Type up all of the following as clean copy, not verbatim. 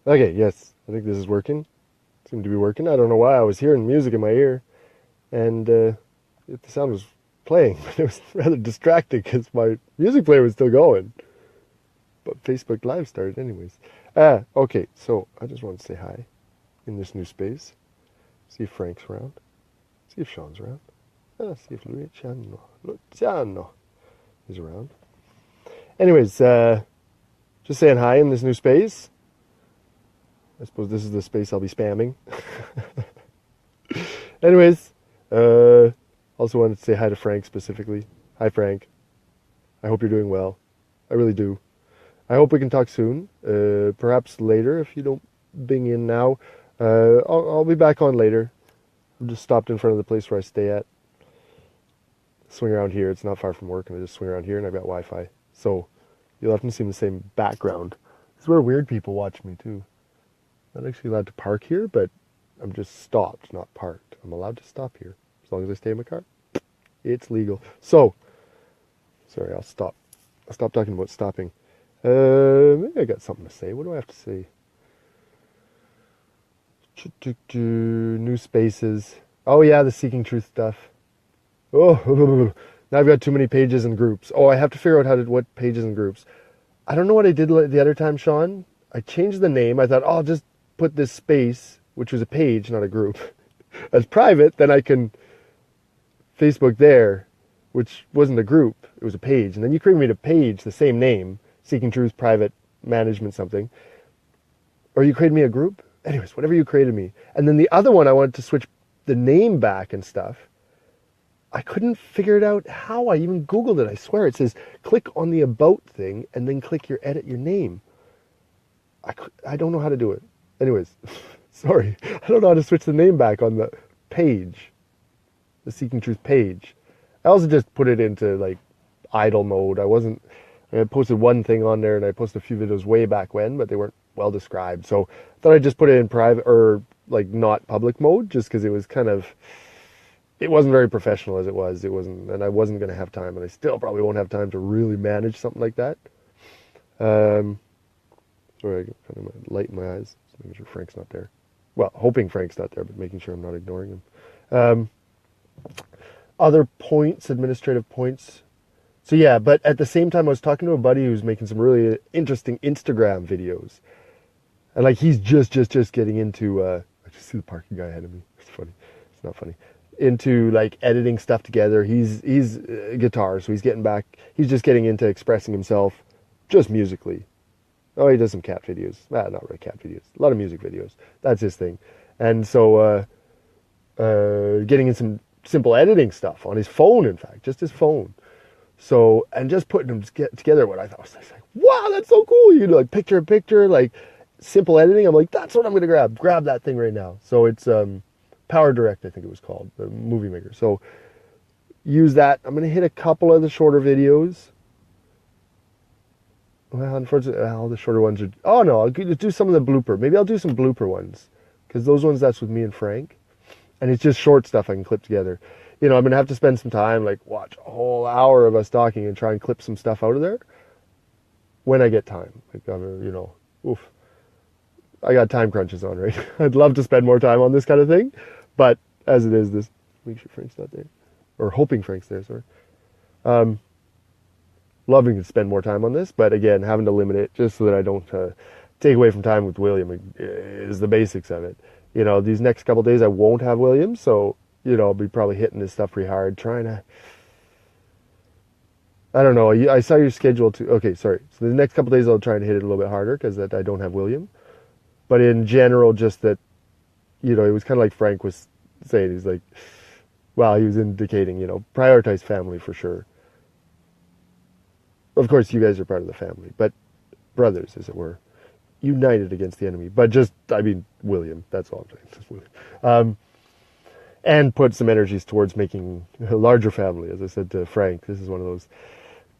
Okay, yes. I think this is working. Seemed to be working. I don't know why I was hearing music in my ear, and the sound was playing, but it was rather distracting because my music player was still going. But Facebook Live started anyways. Okay, so I just wanted to say hi in this new space. See if Frank's around. See if Sean's around. See if Luciano is around. Anyways, just saying hi in this new space. I suppose this is the space I'll be spamming. Anyways, also wanted to say hi to Frank specifically. Hi, Frank. I hope you're doing well. I really do. I hope we can talk soon. Perhaps later if you don't bing in now. I'll be back on later. I just stopped in front of the place where I stay at. Swing around here. It's not far from work, and I just swing around here, and I've got Wi-Fi. So you'll often see the same background. This is where weird people watch me too. Not actually allowed to park here, but I'm just stopped, not parked. I'm allowed to stop here as long as I stay in my car. It's legal. So, sorry, I'll stop. I'll stop talking about stopping. Maybe I got something to say. What do I have to say? New spaces. Oh yeah, the Seeking Truth stuff. Oh, now I've got too many pages and groups. Oh, I have to figure out what pages and groups. I don't know what I did the other time, Sean. I changed the name. I thought, oh, I'll just put this space, which was a page, not a group, as private. Then I can Facebook there, which wasn't a group. It was a page. And then you created me a page, the same name, Seeking Truth Private Management something. Or you created me a group. Anyways, whatever you created me. And then the other one, I wanted to switch the name back and stuff. I couldn't figure it out how. I even Googled it. I swear it says click on the about thing and then click edit your name. I don't know how to do it. Anyways, sorry. I don't know how to switch the name back on the page, the Seeking Truth page. I also just put it into like idle mode. I posted one thing on there and I posted a few videos way back when, but they weren't well described. So I thought I'd just put it in private or like not public mode just because it was it wasn't very professional as it was. It wasn't, and I wasn't going to have time, and I still probably won't have time to really manage something like that. Sorry, I got kind of light in my eyes. Just making sure Frank's not there. Well, hoping Frank's not there, but making sure I'm not ignoring him. Other points, administrative points. So yeah, but at the same time, I was talking to a buddy who's making some really interesting Instagram videos, and like he's just getting into. I just see the parking guy ahead of me. It's funny. It's not funny. Into like editing stuff together. He's guitar, so he's getting back. He's just getting into expressing himself, just musically. Oh, he does some cat videos. Not really cat videos. A lot of music videos. That's his thing. And so, getting in some simple editing stuff on his phone. In fact, just his phone. So, and just putting them together. What I thought was like, wow, that's so cool. You know, like picture in picture, like simple editing. I'm like, that's what I'm gonna grab. Grab that thing right now. So it's Power Direct, I think it was called, the movie maker. So use that. I'm going to hit a couple of the shorter videos. Well, unfortunately, all the shorter ones are... Oh, no, I'll do some of the blooper. Maybe I'll do some blooper ones. Because those ones, that's with me and Frank. And it's just short stuff I can clip together. You know, I'm going to have to spend some time, like, watch a whole hour of us talking and try and clip some stuff out of there. When I get time. Like, you know, oof. I got time crunches on, right? I'd love to spend more time on this kind of thing. But as it is, make sure Frank's not there. Or hoping Frank's there, sorry. Loving to spend more time on this, but again, having to limit it just so that I don't take away from time with William is the basics of it. You know, these next couple of days I won't have William, so, you know, I'll be probably hitting this stuff pretty hard, trying to... I don't know, I saw your schedule too. Okay, sorry. So the next couple of days I'll try and hit it a little bit harder because I don't have William. But in general, just that, you know, it was kind of like Frank was saying. He's like, well, he was indicating, you know, prioritize family for sure. Of course, you guys are part of the family, but brothers, as it were, united against the enemy. But just, I mean, William, that's all I'm saying, just William. And put some energies towards making a larger family. As I said to Frank, this is one of those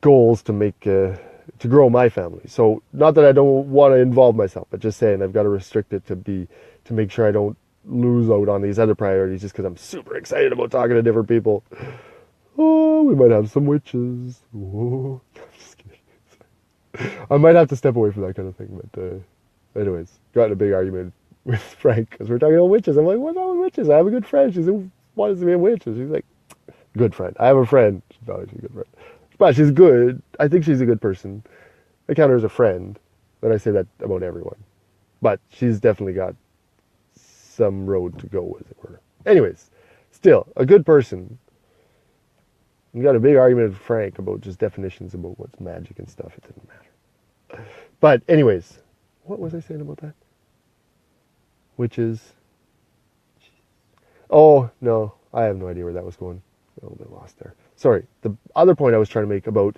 goals to make, to grow my family. So, not that I don't want to involve myself, but just saying I've got to restrict it to make sure I don't lose out on these other priorities just because I'm super excited about talking to different people. Oh, we might have some witches. Oh, I'm just kidding. I might have to step away from that kind of thing, but Anyways, got in a big argument with Frank because we're talking about witches. I'm like, what's wrong with witches? I have a good friend. She's wants to be a witch. And she's like, good friend. I have a friend. She's obviously a good friend. But she's good. I think she's a good person. I count her as a friend. But I say that about everyone. But she's definitely got some road to go, as it were. Anyways, still, a good person. We got a big argument with Frank about just definitions about what's magic and stuff. It didn't matter. But anyways, what was I saying about that? Witches. Oh, no. I have no idea where that was going. A little bit lost there. Sorry. The other point I was trying to make about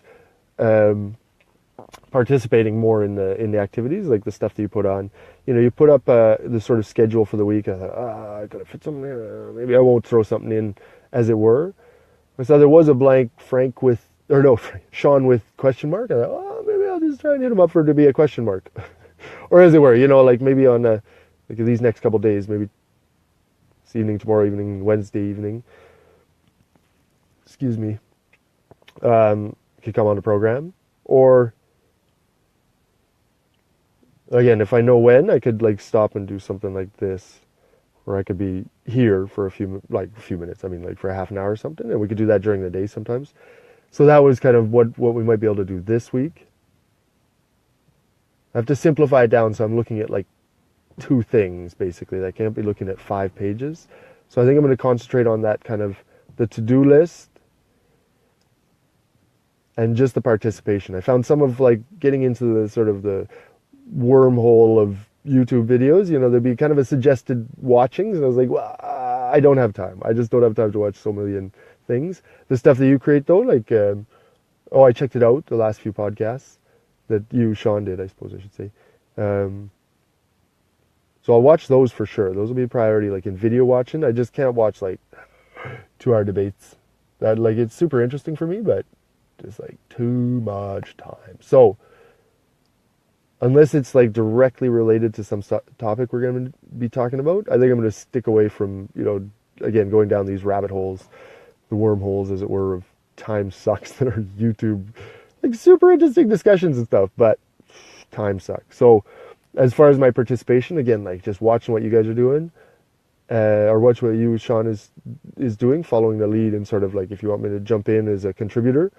participating more in the activities, like the stuff that you put on. You know, you put up the sort of schedule for the week. I thought, I gotta fit something in. Maybe I won't throw something in, as it were. So there was a blank Sean with question mark. I thought, maybe I'll just try and hit him up for it to be a question mark. Or as it were, you know, like maybe on like these next couple days, maybe this evening, tomorrow evening, Wednesday evening, excuse me, could come on the program. Or again, if I know when, I could like stop and do something like this, or I could be here for a few minutes. I mean, like for a half an hour or something, and we could do that during the day sometimes. So that was kind of what we might be able to do this week. I have to simplify it down, so I'm looking at like 2 things basically. I can't be looking at 5 pages. So I think I'm going to concentrate on that kind of the to-do list and just the participation. I found some of like getting into the sort of the wormhole of YouTube videos, you know, there'd be kind of a suggested watchings, and I was like, well, I don't have time. I just don't have time to watch so million things. The stuff that you create though, like, I checked it out, the last few podcasts that you, Sean, did, I suppose I should say. So I'll watch those for sure. Those will be a priority, like in video watching. I just can't watch like 2-hour debates. That like, it's super interesting for me, but just like too much time. So unless it's like directly related to some topic we're going to be talking about, I think I'm going to stick away from, you know, again, going down these rabbit holes, the wormholes, as it were, of time sucks that are YouTube, like super interesting discussions and stuff, but time sucks. So as far as my participation, again, like just watching what you guys are doing, or watch what you, Sean, is doing, following the lead, and sort of like, if you want me to jump in as a contributor,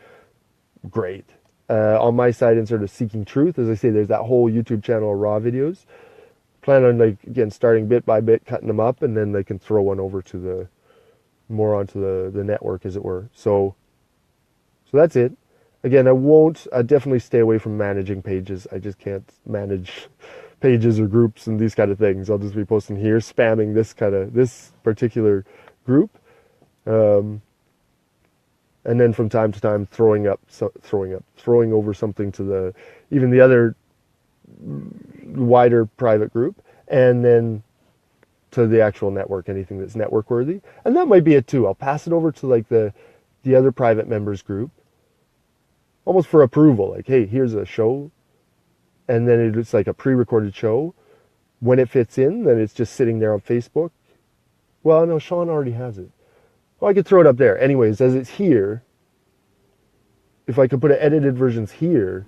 great. On my side, in sort of seeking truth, as I say, there's that whole YouTube channel of raw videos. Plan on, like, again, starting bit by bit, cutting them up, and then they can throw one over to onto the network, as it were. So that's it. Again, I definitely stay away from managing pages. I just can't manage pages or groups and these kind of things. I'll just be posting here, spamming this particular group. And then from time to time throwing over something to even the other wider private group, and then to the actual network, anything that's network worthy. And that might be it too. I'll pass it over to like the other private members group, almost for approval. Like, hey, here's a show, and then it's like a pre-recorded show. When it fits in, then it's just sitting there on Facebook. Well, no, Sean already has it. Well, I could throw it up there. Anyways, as it's here, if I could put edited versions here,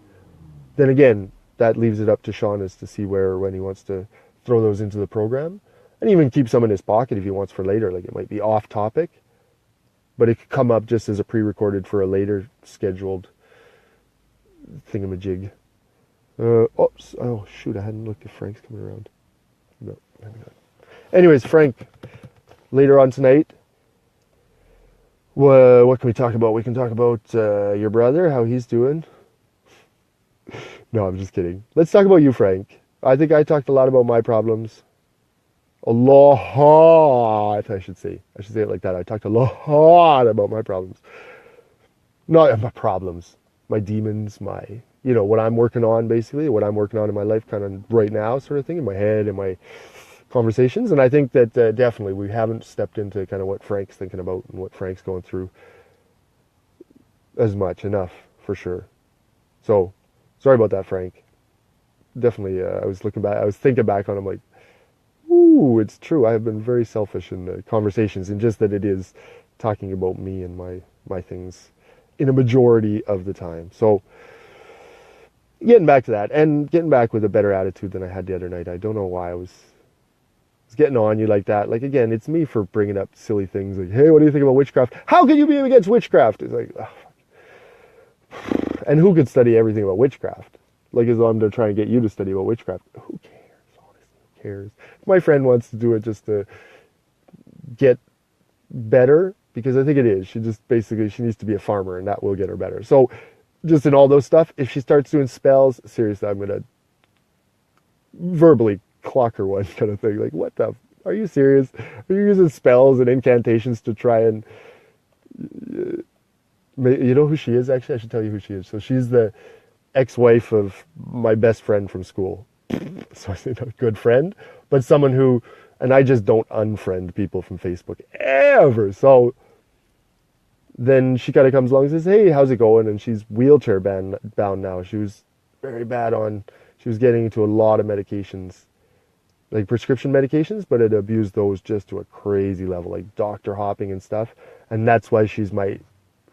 then again, that leaves it up to Sean as to see where or when he wants to throw those into the program. And even keep some in his pocket if he wants for later. Like, it might be off topic, but it could come up just as a pre-recorded for a later scheduled thingamajig. Oops. Oh, shoot, I hadn't looked if Frank's coming around. No, maybe not. Anyways, Frank, later on tonight, what can we talk about? We can talk about your brother, how he's doing. No, I'm just kidding. Let's talk about you, Frank. I think I talked a lot about my problems. A lot, I should say. I should say it like that. I talked a lot about my problems. Not my problems. My demons, what I'm working on, basically. What I'm working on in my life kind of right now, sort of thing, in my head, in my conversations. And I think that definitely we haven't stepped into kind of what Frank's thinking about and what Frank's going through enough, for sure. So, sorry about that, Frank. Definitely, I was thinking back on him like, ooh, it's true. I have been very selfish in the conversations, and just that it is talking about me and my things in a majority of the time. So, getting back to that, and getting back with a better attitude than I had the other night. I don't know why I was getting on you like that. Like, again, it's me for bringing up silly things like, hey, what do you think about witchcraft? How can you be against witchcraft? It's like, and who could study everything about witchcraft? Like, as though I'm trying to get you to study about witchcraft. Who cares? Honestly, who cares? If my friend wants to do it just to get better, because I think it is. She just basically, she needs to be a farmer, and that will get her better. So just in all those stuff, if she starts doing spells, seriously, I'm going to verbally clock her one kind of thing. Like, what the, are you serious? Are you using spells and incantations to try and, you know who she is? Actually, I should tell you who she is. So she's the ex-wife of my best friend from school. So I say not a good friend, but someone who, and I just don't unfriend people from Facebook ever. So then she kind of comes along and says, hey, how's it going? And she's wheelchair bound now. She was very bad on, she was getting into a lot of medications, like prescription medications, but it abused those just to a crazy level, like doctor hopping and stuff. And that's why she's my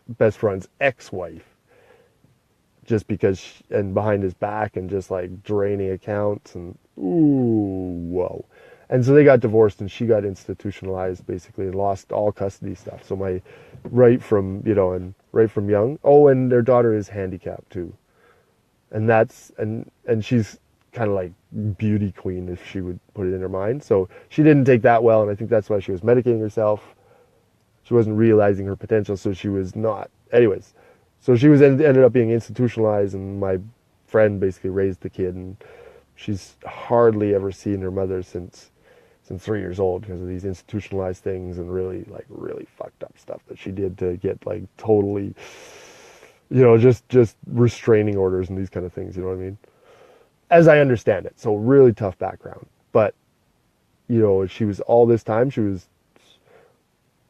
best friend's ex-wife. Just because, and behind his back, and just like draining accounts, and ooh, whoa. And so they got divorced, and she got institutionalized basically and lost all custody stuff. So right from young. Oh, and their daughter is handicapped too. And that's, and she's kind of like beauty queen, if she would put it in her mind. So she didn't take that well, and I think that's why she was medicating herself. She wasn't realizing her potential, so she was not. Anyways, so she was ended up being institutionalized, and my friend basically raised the kid, and she's hardly ever seen her mother since 3 years old because of these institutionalized things and really fucked up stuff that she did to get like totally, just restraining orders and these kind of things, you know what I mean? As I understand it. So really tough background. But, she was all this time, she was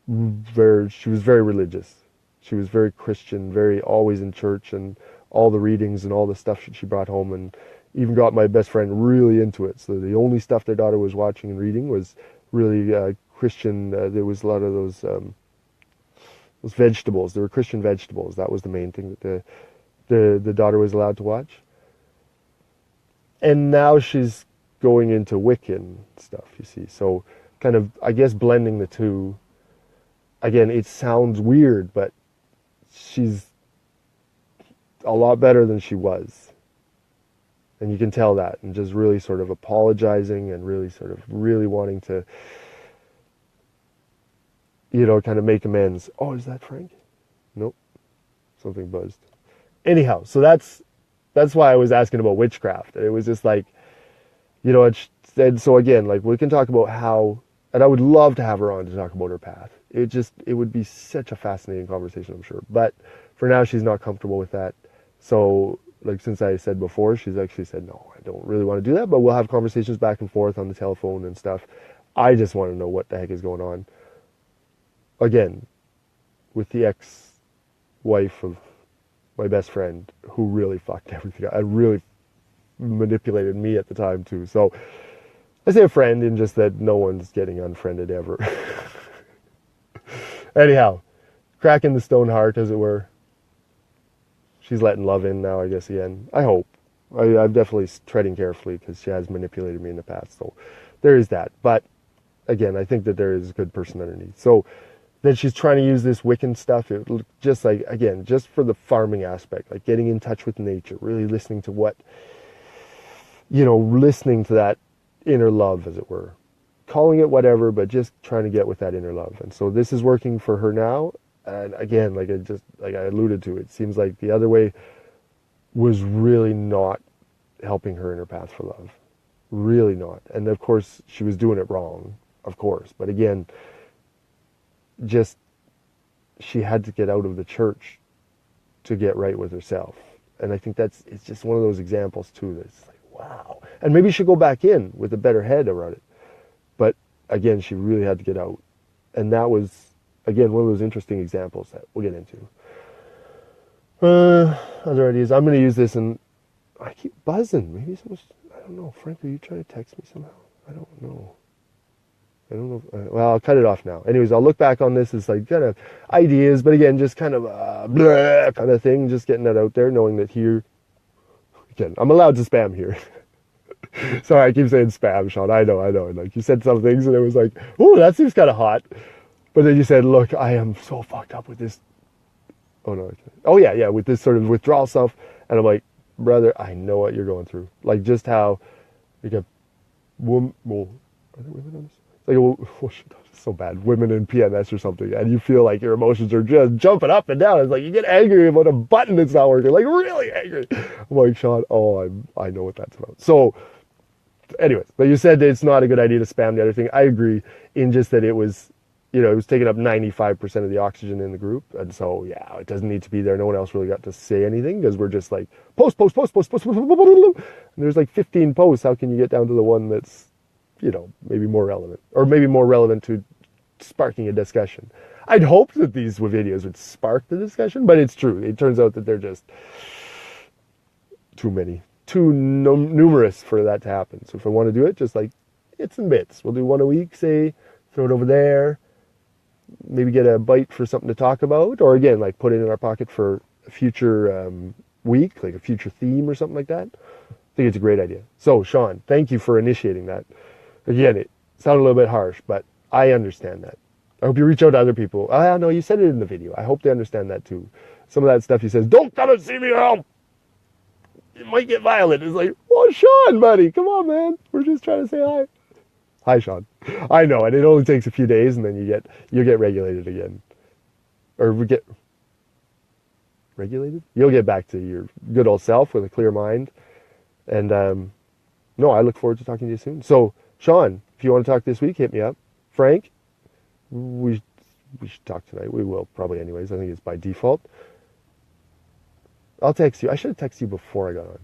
very religious. She was very Christian, very always in church, and all the readings and all the stuff she brought home, and even got my best friend really into it. So the only stuff their daughter was watching and reading was really Christian. There was a lot of those vegetables. There were Christian vegetables. That was the main thing that the daughter was allowed to watch. And now she's going into Wiccan stuff, you see. So kind of, I guess, blending the two. Again, it sounds weird, but she's a lot better than she was. And you can tell that, and just really sort of apologizing and really wanting to, kind of make amends. Oh, is that Frank? Nope. Something buzzed. Anyhow, so that's why I was asking about witchcraft. And it was just like, it said, so again, like we can talk about how, and I would love to have her on to talk about her path. It would be such a fascinating conversation, I'm sure. But for now, she's not comfortable with that. So, like, since I said before, she's actually said, no, I don't really want to do that, but we'll have conversations back and forth on the telephone and stuff. I just want to know what the heck is going on. Again, with the ex-wife of my best friend, who really fucked everything up. I really manipulated me at the time, too. So, I say a friend in just that no one's getting unfriended ever. Anyhow, cracking the stone heart, as it were. She's letting love in now, I guess, again. I hope. I'm definitely treading carefully because she has manipulated me in the past. So there is that. But again, I think that there is a good person underneath. So then she's trying to use this Wiccan stuff, just like, again, just for the farming aspect, like getting in touch with nature, really listening to listening to that inner love, as it were. Calling it whatever, but just trying to get with that inner love. And so this is working for her now. And again, like I alluded to, it seems like the other way was really not helping her in her path for love. Really not. And of course, she was doing it wrong, of course. But again, just she had to get out of the church to get right with herself. And I think it's just one of those examples too, that's like, wow. And maybe she'll go back in with a better head around it. But again, she really had to get out. And that was, again, one of those interesting examples that we'll get into. Other ideas. I'm going to use this, and I keep buzzing. Maybe someone's, I don't know. Frank, are you trying to text me somehow? I don't know. Well, I'll cut it off now. Anyways, I'll look back on this as like kind of ideas, but again, just kind of kind of thing, just getting that out there, knowing that here, again, I'm allowed to spam here. Sorry, I keep saying spam, Sean. I know. And like you said some things and it was like, oh, that seems kind of hot. But then you said, look, I am so fucked up with this. Oh no. Oh yeah, with this sort of withdrawal stuff. And I'm like, brother, I know what you're going through. Like just how you get are there women on this? Like, oh shit, that's so bad. Women in PMS or something, and you feel like your emotions are just jumping up and down. It's like you get angry about a button that's not working, like really angry. I'm like, Sean, I know what that's about. So, anyways, but you said that it's not a good idea to spam the other thing. I agree, in just that it was, it was taking up 95% of the oxygen in the group, and so yeah, it doesn't need to be there. No one else really got to say anything because we're just like post, and there's like 15 posts. How can you get down to the one that's maybe more relevant, or maybe more relevant to sparking a discussion? I'd hope that these videos would spark the discussion, but it's true. It turns out that they're just too many, too numerous for that to happen. So if I want to do it, just like it's in bits. We'll do one a week, say, throw it over there, maybe get a bite for something to talk about, or again, like put it in our pocket for a future week, like a future theme or something like that. I think it's a great idea. So Sean, thank you for initiating that. Again, it sounded a little bit harsh, but I understand that. I hope you reach out to other people. No, you said it in the video. I hope they understand that too. Some of that stuff he says, don't come and see me help. It might get violent. It's like, oh, Sean, buddy, come on, man. We're just trying to say hi. Hi, Sean. I know, and it only takes a few days, and then you get regulated again. Or we get regulated? You'll get back to your good old self with a clear mind. And no, I look forward to talking to you soon. So, Sean, if you want to talk this week, hit me up. Frank, we should talk tonight. We will probably anyways. I think it's by default. I'll text you. I should have texted you before I got on.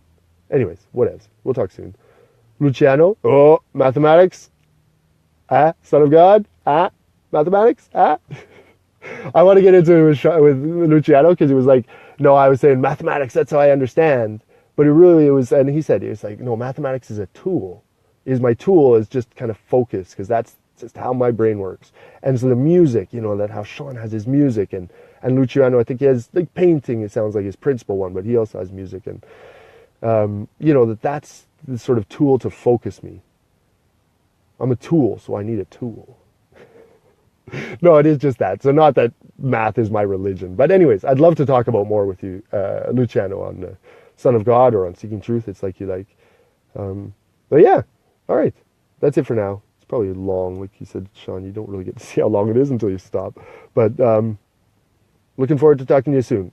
Anyways, whatevs. We'll talk soon. Luciano, mathematics. Son of God. Mathematics. I want to get into it with Luciano because it was like, no, I was saying mathematics, that's how I understand. But it was, and he said, it was like, no, mathematics is a tool. My tool is just kind of focus, because that's just how my brain works. And so the music, that how Sean has his music, and Luciano, I think he has like painting, it sounds like his principal one, but he also has music. And, that's the sort of tool to focus me. I'm a tool, so I need a tool. No, it is just that. So not that math is my religion. But anyways, I'd love to talk about more with you, Luciano, on Son of God or on Seeking Truth. It's like you like. But yeah, all right. That's it for now. It's probably long. Like you said, Sean, you don't really get to see how long it is until you stop. But looking forward to talking to you soon.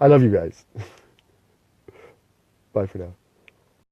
I love you guys. Bye for now.